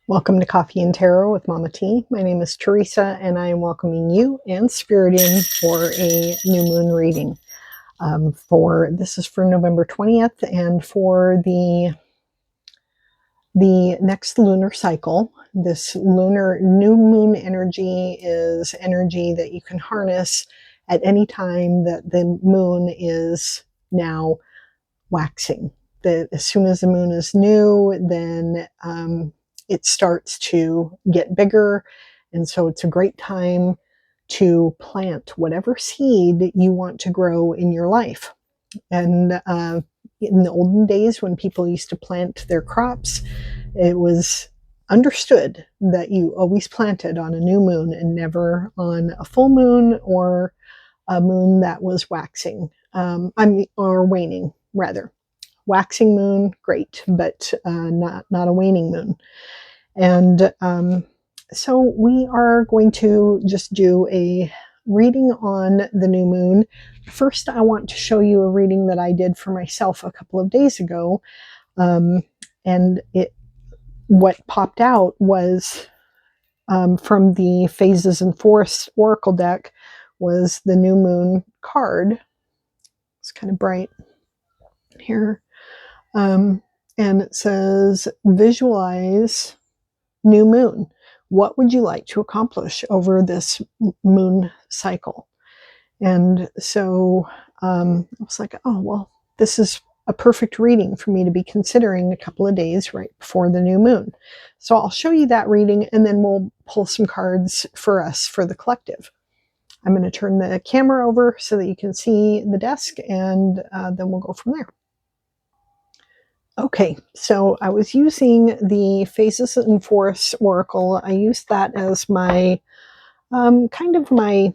Welcome to Coffee and Tarot with Mama T. My name is Teresa, and I am welcoming you and Spirit in for a new moon reading. This is for November 20th, and for the next lunar cycle. This lunar new moon energy is energy that you can harness at any time that the moon is now waxing. As soon as the moon is new, then it starts to get bigger. And so it's a great time to plant whatever seed you want to grow in your life. And in the olden days, when people used to plant their crops, it was understood that you always planted on a new moon and never on a full moon or a moon that was waxing, or waning, rather. Waxing moon, great, but not a waning moon. And so we are going to just do a reading on the new moon. First, I want to show you a reading that I did for myself a couple of days ago. And what popped out was from the Phases and Forests Oracle deck was the new moon card. It's kind of bright here. And it says, visualize new moon. What would you like to accomplish over this moon cycle? And so I was like, oh, well, this is a perfect reading for me to be considering a couple of days right before the new moon. So I'll show you that reading, and then we'll pull some cards for us for the collective. I'm going to turn the camera over so that you can see the desk, and then we'll go from there. Okay, so I was using the Phases and Forests Oracle. I used that as my kind of my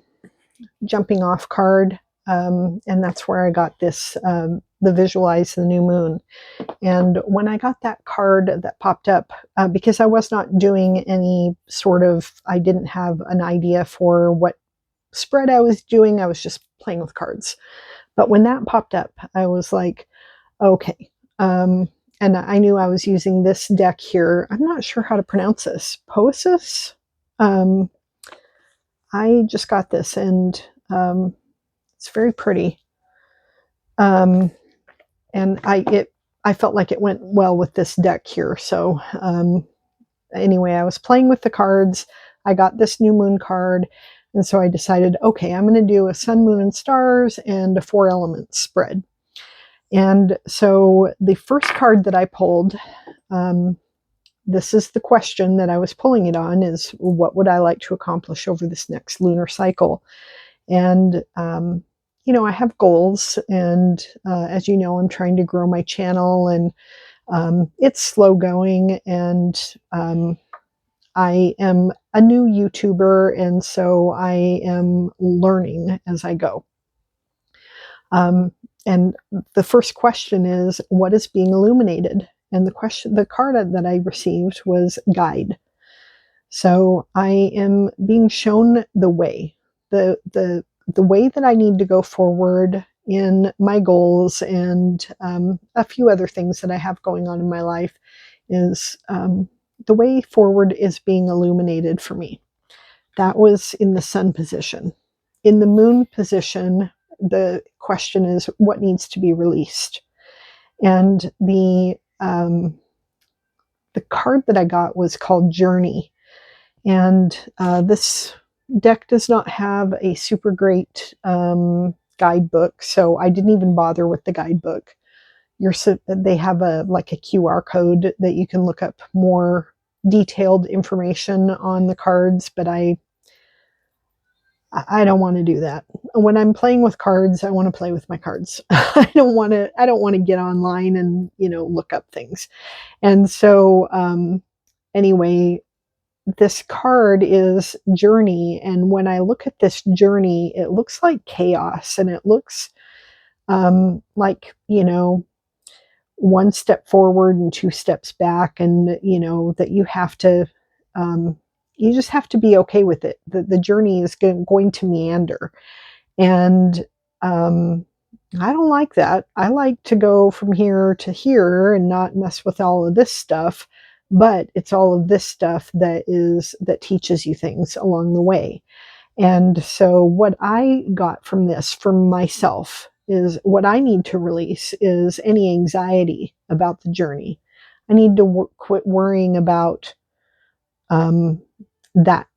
jumping off card, and that's where I got this, the Visualize the New Moon. And when I got that card that popped up, because I was not doing any sort of, I didn't have an idea for what spread I was doing, I was just playing with cards. But when that popped up, I was like, okay. And I knew I was using this deck here. I'm not sure how to pronounce this. Poesis? I just got this, and it's very pretty. And I felt like it went well with this deck here. So anyway, I was playing with the cards. I got this new moon card. And so I decided, okay, I'm going to do a sun, moon, and stars and a 4 elements spread. And so the first card that I pulled, this is the question that I was pulling it on, is what would I like to accomplish over this next lunar cycle? And, you know, I have goals, and as you know, I'm trying to grow my channel, and it's slow going, and I am a new YouTuber, and so I am learning as I go. And the first question is, what is being illuminated? And the card that I received was guide. So I am being shown the way, the way that I need to go forward in my goals, and a few other things that I have going on in my life. Is the way forward is being illuminated for me. That was in the sun position. In the moon position, the question is, what needs to be released? And the card that I got was called Journey. And this deck does not have a super great guidebook, so I didn't even bother with the guidebook. They have like a QR code that you can look up more detailed information on the cards, but I don't want to do that. When I'm playing with cards, I want to play with my cards. I don't want to get online and, you know, look up things. And so anyway, this card is Journey, and when I look at this journey, it looks like chaos, and it looks like, you know, 1 step forward and 2 steps back, and, you know, that you have to you just have to be okay with it. The journey is going to meander. And I don't like that. I like to go from here to here and not mess with all of this stuff. but it's all of this stuff that teaches you things along the way. And so what I got from this for myself is what I need to release is any anxiety about the journey. I need to quit worrying about um, that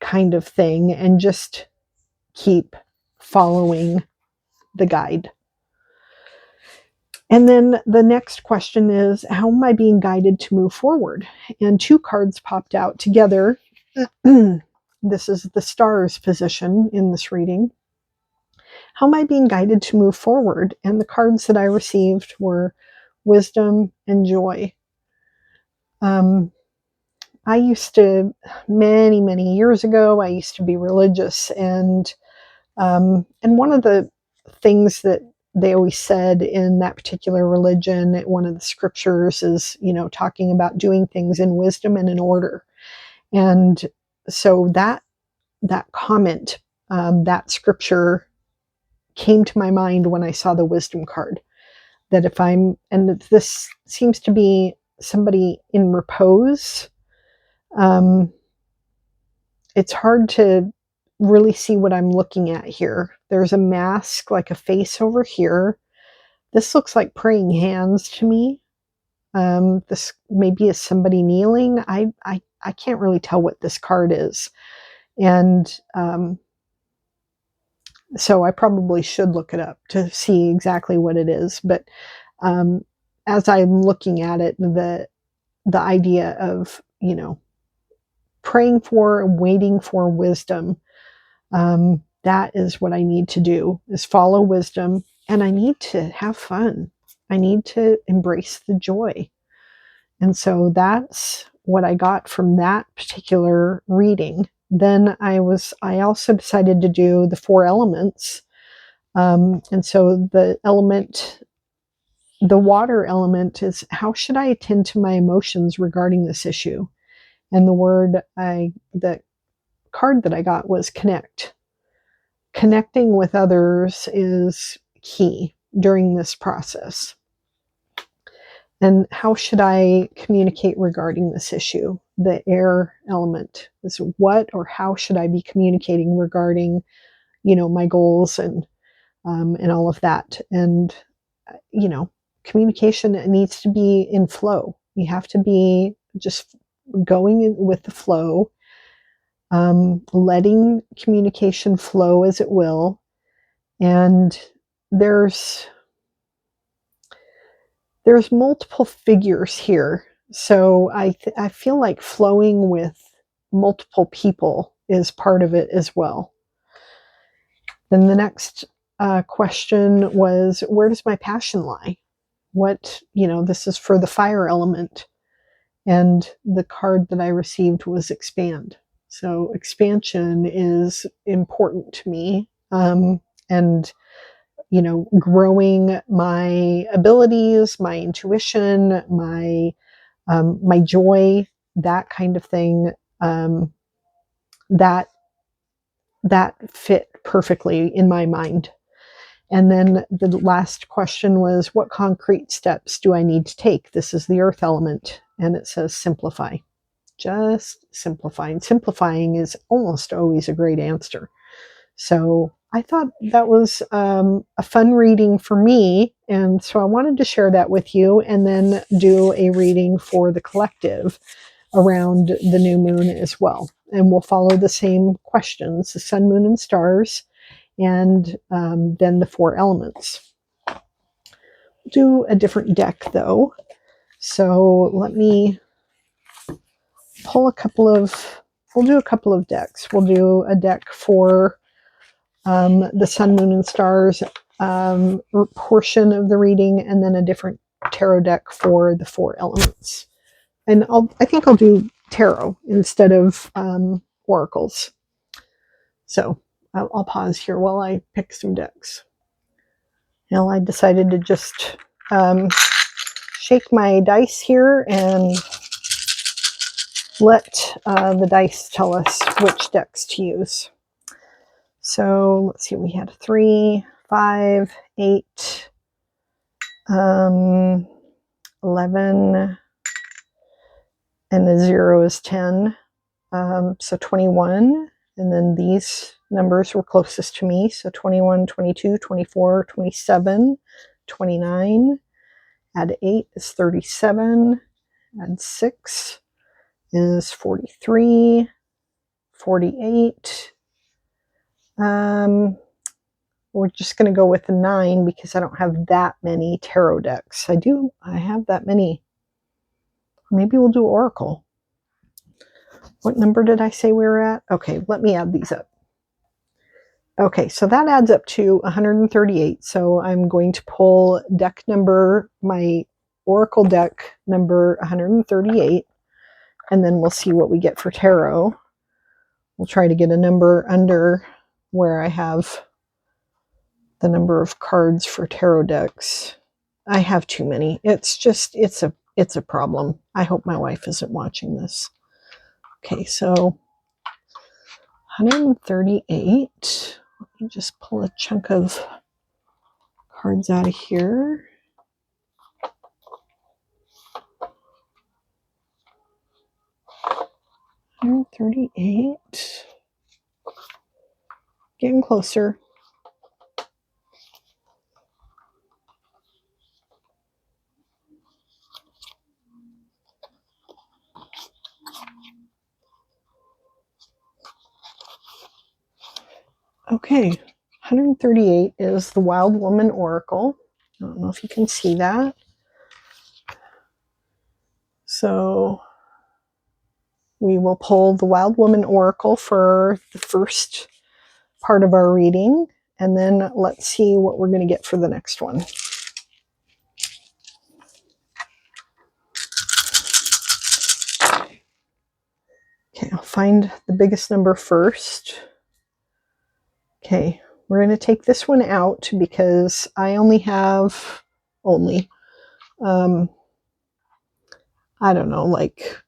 kind of thing and just keep following the guide. And then the next question is, how am I being guided to move forward? And two cards popped out together. This is the stars position in this reading. How am I being guided to move forward? And the cards that I received were wisdom and joy. I used to, many years ago, I used to be religious, and one of the things that they always said in that particular religion, one of the scriptures is, talking about doing things in wisdom and in order. And so that comment, that scripture came to my mind when I saw the wisdom card. That and this seems to be somebody in repose. It's hard to really see what I'm looking at here. There's a mask, like a face over here. This looks like praying hands to me. This maybe is somebody kneeling. I can't really tell what this card is. And so I probably should look it up to see exactly what it is. But as I'm looking at it, the idea of, praying for and waiting for wisdom, that is what I need to do, is follow wisdom, and I need to have fun. I need to embrace the joy. And so that's what I got from that particular reading. Then I also decided to do the 4 elements. And so the water element is, how should I attend to my emotions regarding this issue? And the card that I got was connect. Connecting with others is key during this process. And how should I communicate regarding this issue? The air element is, what or how should I be communicating regarding, my goals and all of that? And, communication needs to be in flow. You have to be just going with the flow, letting communication flow as it will. And there's multiple figures here. So I feel like flowing with multiple people is part of it as well. Then the next question was, where does my passion lie? This is for the fire element. And the card that I received was expand. So expansion is important to me. And growing my abilities, my intuition, my joy, that kind of thing, that fit perfectly in my mind. And then the last question was, what concrete steps do I need to take? This is the earth element, and it says simplify. Just simplifying. Simplifying is almost always a great answer. So I thought that was a fun reading for me, and so I wanted to share that with you, and then do a reading for the collective around the new moon as well. And we'll follow the same questions, the sun, moon, and stars, and then the 4 elements. Do a different deck though. So let me pull we'll do a couple of decks. We'll do a deck for the sun, moon, and stars portion of the reading, and then a different tarot deck for the 4 elements. And I think I'll do tarot instead of oracles. So I'll pause here while I pick some decks. Now I decided to just shake my dice here and let the dice tell us which decks to use. So let's see, we had 3, 5, 8, 11, and the 0 is 10. So 21. And then these numbers were closest to me. So 21, 22, 24, 27, 29. Add 8 is 37. Add 6 is 43. 48. We're just going to go with the 9 because I don't have that many tarot decks. I have that many. Maybe we'll do Oracle. What number did I say we were at? Okay, let me add these up. Okay, so that adds up to 138. So I'm going to pull deck number, my Oracle deck number 138, and then we'll see what we get for tarot. We'll try to get a number under where I have the number of cards for tarot decks. I have too many. It's a problem. I hope my wife isn't watching this. Okay, so 138. Let me just pull a chunk of cards out of here. 138. Getting closer. Okay, 138 is the Wild Woman Oracle. I don't know if you can see that. So we will pull the Wild Woman Oracle for the first part of our reading, and then let's see what we're going to get for the next one. Okay, I'll find the biggest number first. Okay, we're going to take this one out because I only have I don't know, like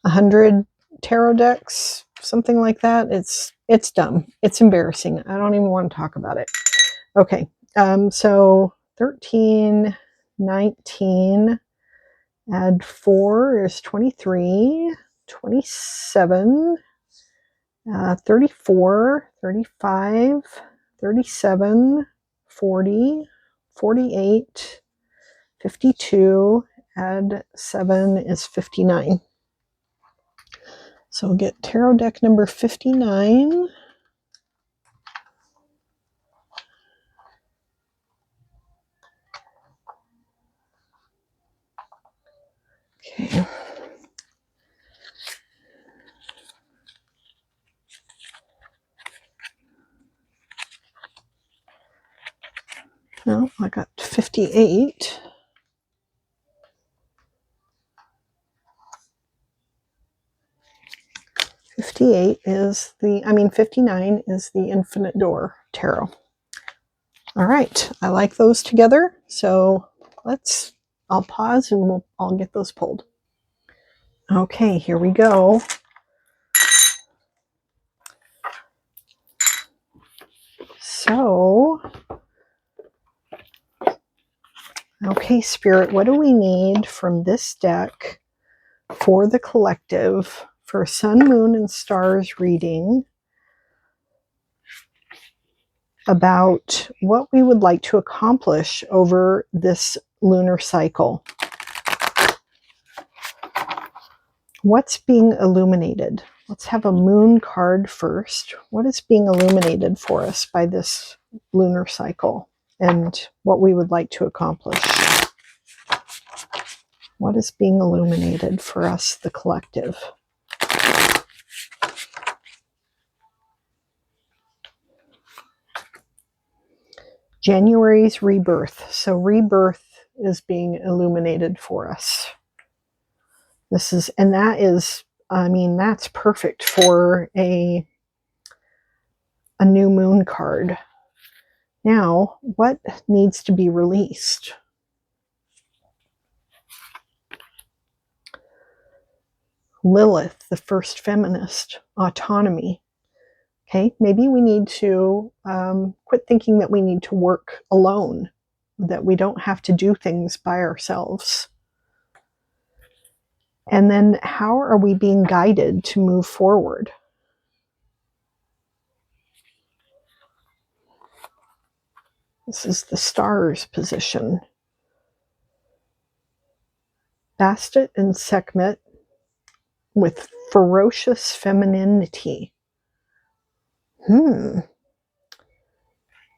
100 tarot decks, something like that. It's dumb. It's embarrassing. I don't even want to talk about it. Okay, so 13, 19, add 4 is 23, 27, 34, 35, 37, 40, 48, 52, add 7 is 59. So we'll get tarot deck number 59. Okay. No, I got 58. 59 is the Infinite Door Tarot. All right, I like those together. So I'll pause and I'll get those pulled. Okay, here we go. So, okay, Spirit, what do we need from this deck for the collective for Sun, Moon, and Stars reading about what we would like to accomplish over this lunar cycle? What's being illuminated? Let's have a moon card first. What is being illuminated for us by this lunar cycle and what we would like to accomplish? What is being illuminated for us, the collective? January's rebirth. So rebirth is being illuminated for us. That's perfect for a new moon card. Now, what needs to be released? Lilith, the first feminist, autonomy. Okay, maybe we need to quit thinking that we need to work alone, that we don't have to do things by ourselves. And then how are we being guided to move forward? This is the stars position. Bastet and Sekhmet with ferocious femininity.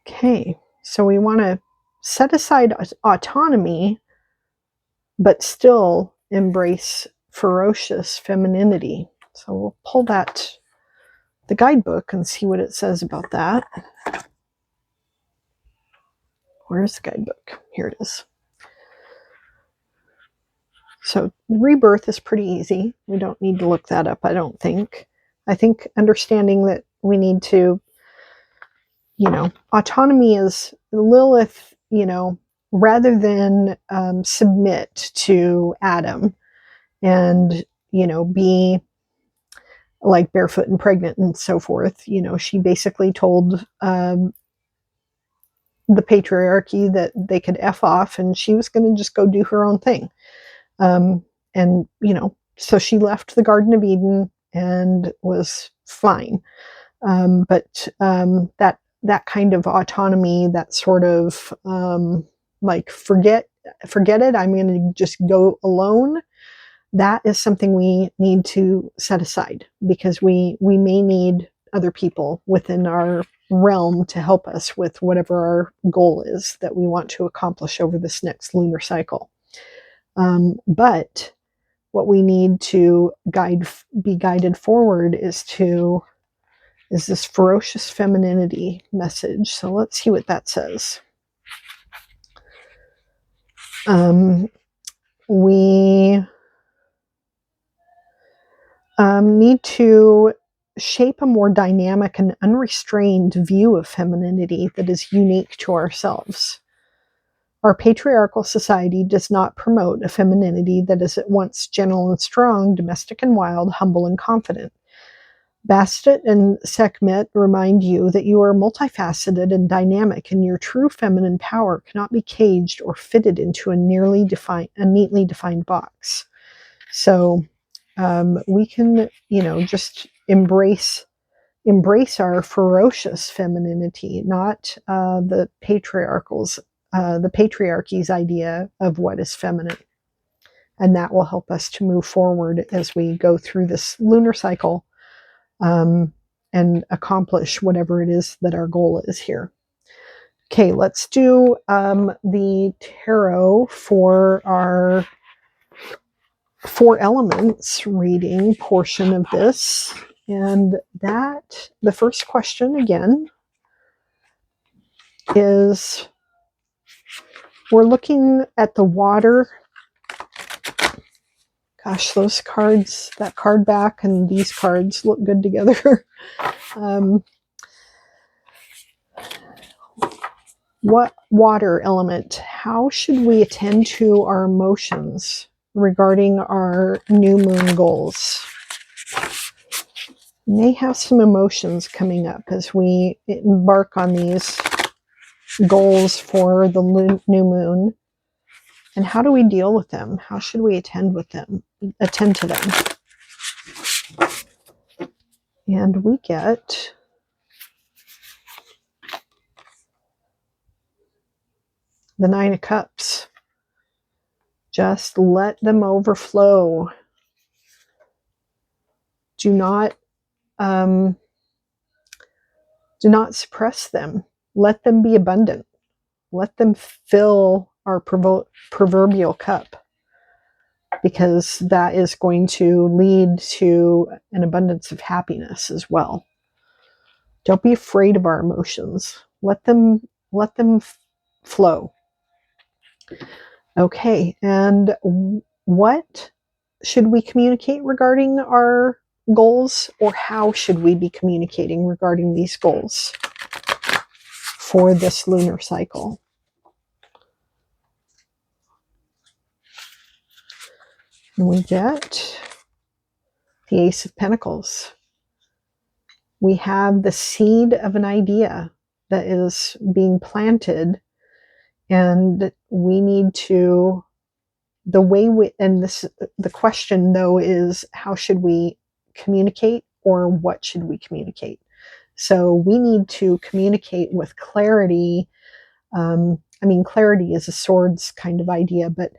Okay, so we want to set aside autonomy, but still embrace ferocious femininity. So we'll pull the guidebook, and see what it says about that. Where's the guidebook? Here it is. So rebirth is pretty easy. We don't need to look that up, I don't think. I think understanding that we need to, autonomy is Lilith, rather than submit to Adam and, be like barefoot and pregnant and so forth. She basically told the patriarchy that they could F off, and she was going to just go do her own thing. And, so she left the Garden of Eden and was fine. But that kind of autonomy, that sort of like forget it, I'm going to just go alone. That is something we need to set aside, because we may need other people within our realm to help us with whatever our goal is that we want to accomplish over this next lunar cycle. But what we need to be guided forward is this ferocious femininity message. So let's see what that says. We need to shape a more dynamic and unrestrained view of femininity that is unique to ourselves. Our patriarchal society does not promote a femininity that is at once gentle and strong, domestic and wild, humble and confident. Bastet and Sekhmet remind you that you are multifaceted and dynamic, and your true feminine power cannot be caged or fitted into a neatly defined box. So we can, just embrace our ferocious femininity, not the patriarchy's idea of what is feminine. And that will help us to move forward as we go through this lunar cycle and accomplish whatever it is that our goal is here. Okay, let's do the tarot for our 4 elements reading portion of this. And the first question again is, we're looking at the water. Gosh, those cards, that card back and these cards look good together. What water element? How should we attend to our emotions regarding our new moon goals? We may have some emotions coming up as we embark on these goals for the new moon. And how do we deal with them? How should we attend to them? And we get the 9 of Cups. Just let them overflow. Do not suppress them. Let them be abundant. Let them fill our proverbial cup, because that is going to lead to an abundance of happiness as well. Don't be afraid of our emotions. Let them flow. Okay, and what should we communicate regarding our goals, or how should we be communicating regarding these goals for this lunar cycle? And we get the Ace of Pentacles. We have the seed of an idea that is being planted, and we need to the way we, and this, the question though is, how should we communicate, or what should we communicate? So we need to communicate with clarity. I mean, clarity is a swords kind of idea, but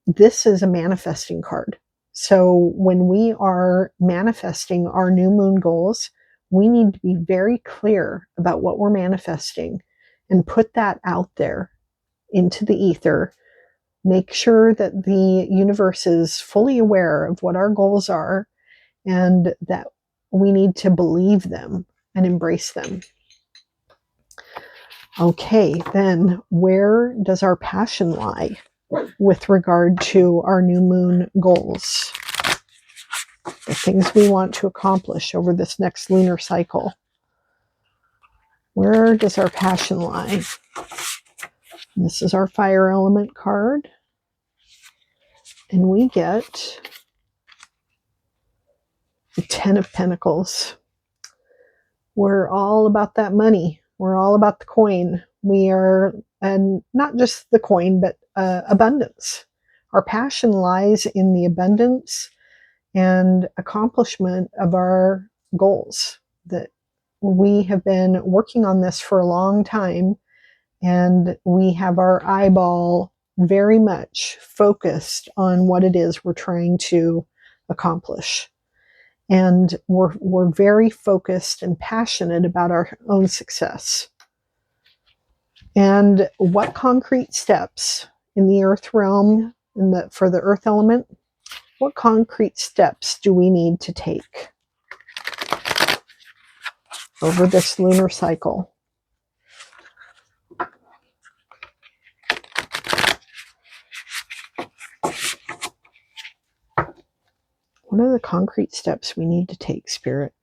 this is a manifesting card. So when we are manifesting our new moon goals, we need to be very clear about what we're manifesting and put that out there into the ether. Make sure that the universe is fully aware of what our goals are and that we need to believe them and embrace them. Okay, then where does our passion lie with regard to our new moon goals? The things we want to accomplish over this next lunar cycle. Where does our passion lie? This is our fire element card. And we get the 10 of Pentacles. We're all about that money. We're all about the coin. We are, and not just the coin, but abundance. Our passion lies in the abundance and accomplishment of our goals. That we have been working on this for a long time, and we have our eyeball very much focused on what it is we're trying to accomplish. And we're very focused and passionate about our own success. And what concrete steps in the earth realm, for the earth element, what concrete steps do we need to take over this lunar cycle? What are the concrete steps we need to take, Spirit?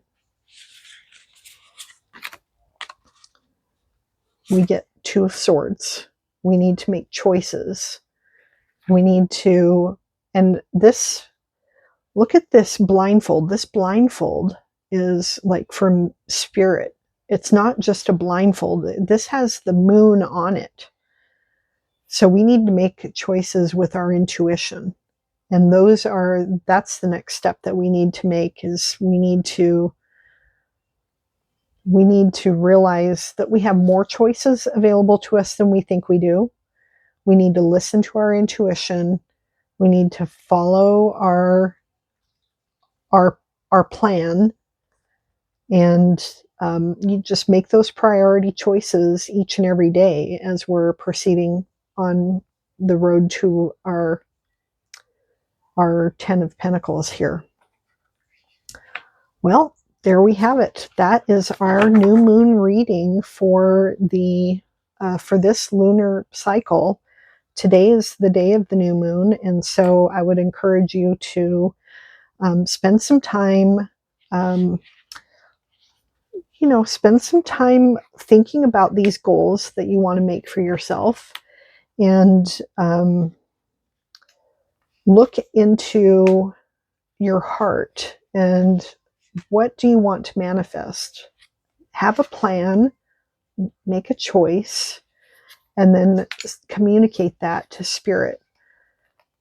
We get 2 of Swords. We need to make choices. We need to, and this, look at this blindfold. This blindfold is like from Spirit. It's not just a blindfold. This has the moon on it. So we need to make choices with our intuition. And that's the next step that we need to make, is we need to realize that we have more choices available to us than we think we do. We need to listen to our intuition. We need to follow our plan, and you just make those priority choices each and every day as we're proceeding on the road to our 10 of Pentacles here. Well, there we have it. That is our new moon reading for this lunar cycle. Today is the day of the new moon, and so I would encourage you to spend some time, spend some time thinking about these goals that you want to make for yourself, and look into your heart and what do you want to manifest. Have a plan, make a choice, and then communicate that to Spirit.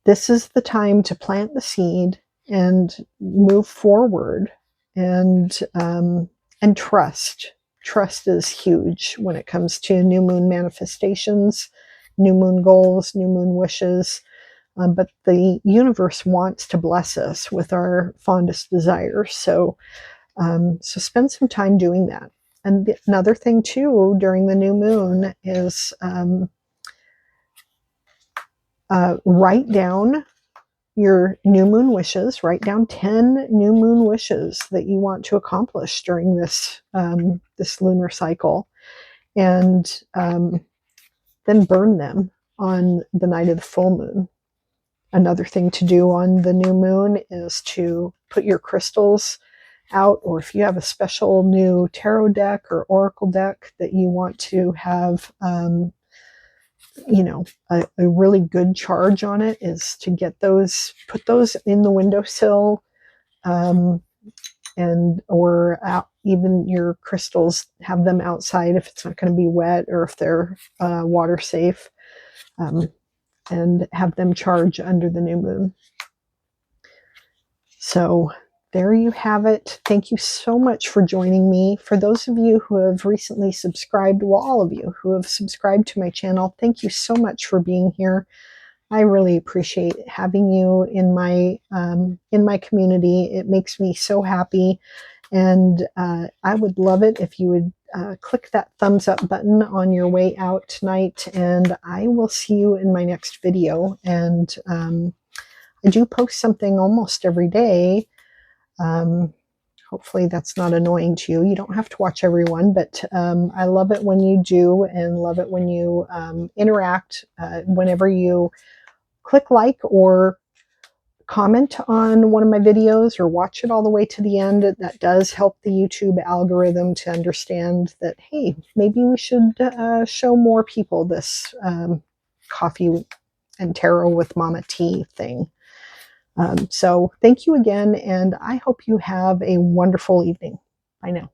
This is the time to plant the seed and move forward, and trust. Trust is huge when it comes to new moon manifestations, new moon goals, new moon wishes. But the universe wants to bless us with our fondest desires. So spend some time doing that. And another thing too, during the new moon is write down your new moon wishes. Write down 10 new moon wishes that you want to accomplish during this lunar cycle, and then burn them on the night of the full moon. Another thing to do on the new moon is to put your crystals out, or if you have a special new tarot deck or oracle deck that you want to have a really good charge on it, is to get those, put those in the windowsill, or out, even your crystals, have them outside if it's not going to be wet, or if they're water safe. and have them charge under the new moon. So there you have it. Thank you so much for joining me. For those of you who have recently subscribed, well, all of you who have subscribed to my channel, thank you so much for being here. I really appreciate having you in my community. It makes me so happy, and I would love it if you would click that thumbs up button on your way out tonight, and I will see you in my next video. And I do post something almost every day. Hopefully that's not annoying to you. You don't have to watch every one, but I love it when you do, and love it when you interact. Whenever you click like or comment on one of my videos or watch it all the way to the end, that does help the YouTube algorithm to understand that, hey, maybe we should show more people this coffee and tarot with Mama T thing. So thank you again, and I hope you have a wonderful evening. Bye now.